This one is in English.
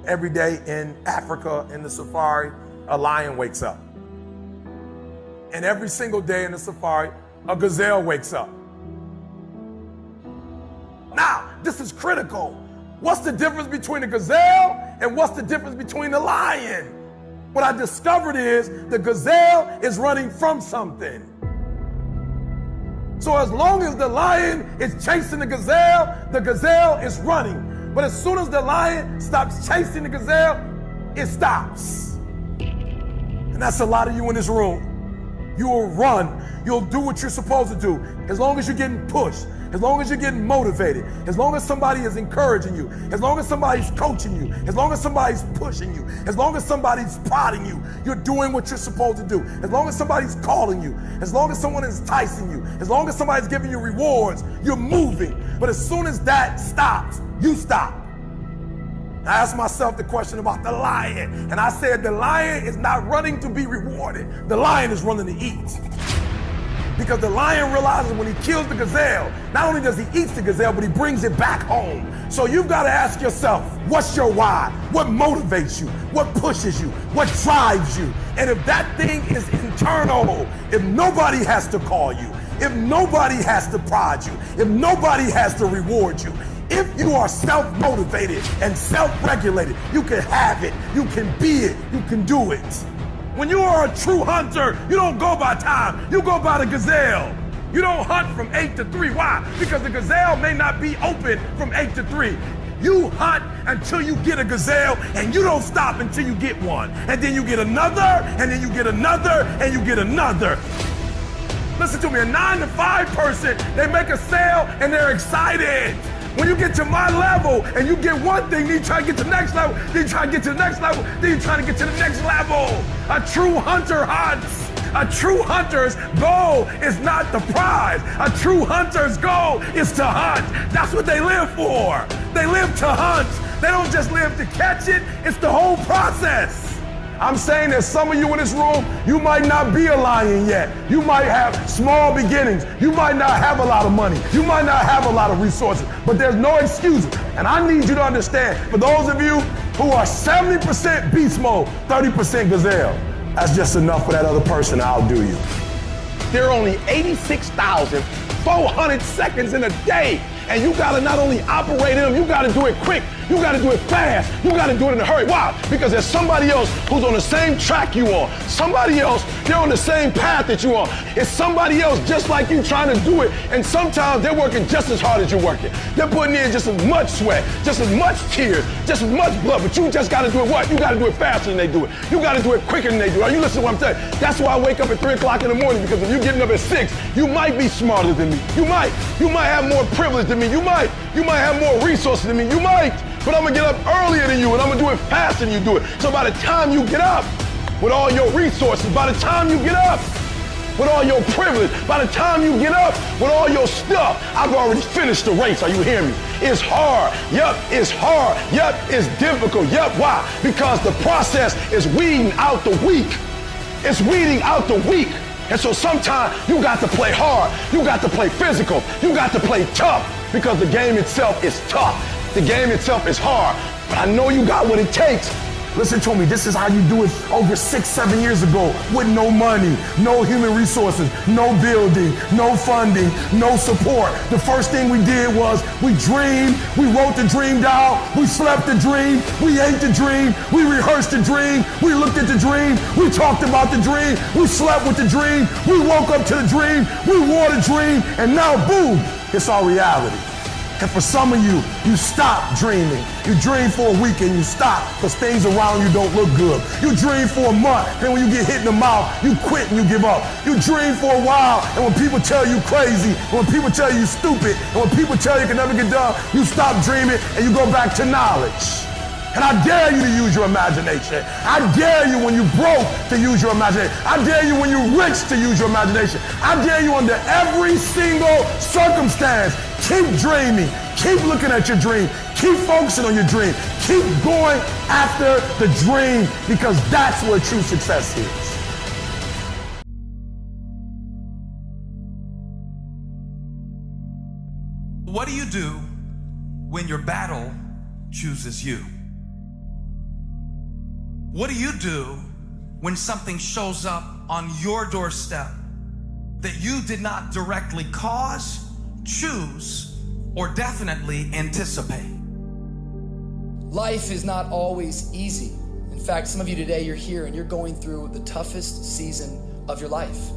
every day in Africa in the safari, a lion wakes up. And every single day in the safari, a gazelle wakes up. Now, this is critical. What's the difference between a gazelle and what's the difference between a lion? What I discovered is the gazelle is running from something. So as long as the lion is chasing the gazelle is running. But as soon as the lion stops chasing the gazelle, it stops. And that's a lot of you in this room. You will run. You'll do what you're supposed to do. As long as you're getting pushed, as long as you're getting motivated, as long as somebody is encouraging you, as long as somebody's coaching you, as long as somebody's pushing you, as long as somebody's prodding you, you're doing what you're supposed to do. As long as somebody's calling you, as long as someone is enticing you, as long as somebody's giving you rewards, you're moving. But as soon as that stops, you stop. I asked myself the question about the lion, and I said the lion is not running to be rewarded. The lion is running to eat. Because the lion realizes when he kills the gazelle, not only does he eat the gazelle, but he brings it back home. So you've got to ask yourself, what's your why? What motivates you? What pushes you? What drives you? And if that thing is internal, if nobody has to call you, if nobody has to prod you, if nobody has to reward you, if you are self-motivated and self-regulated, you can have it, you can be it, you can do it. When you are a true hunter, you don't go by time, you go by the gazelle. You don't hunt from 8 to 3. Why? Because the gazelle may not be open from 8 to 3. You hunt until you get a gazelle, and you don't stop until you get one. And then you get another, and then you get another, and you get another. Listen to me, a 9 to 5 person, they make a sale and they're excited. When you get to my level and you get one thing, then you try to get to the next level, then you try to get to the next level, then you try to get to the next level. A true hunter hunts. A true hunter's goal is not the prize. A true hunter's goal is to hunt. That's what they live for. They live to hunt. They don't just live to catch it. It's the whole process. I'm saying that some of you in this room, you might not be a lion yet. You might have small beginnings. You might not have a lot of money. You might not have a lot of resources, but there's no excuses. And I need you to understand, for those of you who are 70% beast mode, 30% gazelle, that's just enough for that other person to outdo you. There are only 86,400 seconds in a day. And you gotta not only operate in them, you gotta do it quick, you gotta do it fast, you gotta do it in a hurry. Why? Because there's somebody else who's on the same track you on. Somebody else, they're on the same path that you on. It's somebody else just like you trying to do it, and sometimes they're working just as hard as you're working. They're putting in just as much sweat, just as much tears, just as much blood, but you just gotta do it what? You gotta do it faster than they do it. You gotta do it quicker than they do it. Are you listening to what I'm saying? That's why I wake up at 3 o'clock in the morning, because if you're getting up at 6, you might be smarter than me. You might have more privilege than me. You might have more resources than me. You might, but I'm gonna get up earlier than you, and I'm gonna do it faster than you do it. So by the time you get up with all your resources, by the time you get up with all your privilege, by the time you get up with all your stuff, I've already finished the race. Are you hearing me? It's hard. Yup, it's hard. Yup, it's difficult. Yup, why? Because the process is weeding out the weak. It's weeding out the weak. And so sometimes you got to play hard. You got to play physical. You got to play tough, because the game itself is tough. The game itself is hard. But I know you got what it takes. Listen to me, this is how you do it over 6-7 years ago, with no money, no human resources, no building, no funding, no support. The first thing we did was we dreamed, we wrote the dream down, we slept the dream, we ate the dream, we rehearsed the dream, we looked at the dream, we talked about the dream, we slept with the dream, we woke up to the dream, we wore the dream, and now boom, it's our reality. And for some of you, you stop dreaming. You dream for a week and you stop because things around you don't look good. You dream for a month, and when you get hit in the mouth, you quit and you give up. You dream for a while, and when people tell you crazy, and when people tell you stupid, and when people tell you can never get done, you stop dreaming and you go back to knowledge. And I dare you to use your imagination. I dare you when you're broke to use your imagination. I dare you when you're rich to use your imagination. I dare you under every single circumstance. Keep dreaming. Keep looking at your dream. Keep focusing on your dream. Keep going after the dream, because that's where true success is. What do you do when your battle chooses you? What do you do when something shows up on your doorstep that you did not directly cause, choose, or definitely anticipate? Life is not always easy. In fact, some of you today, you're here and you're going through the toughest season of your life.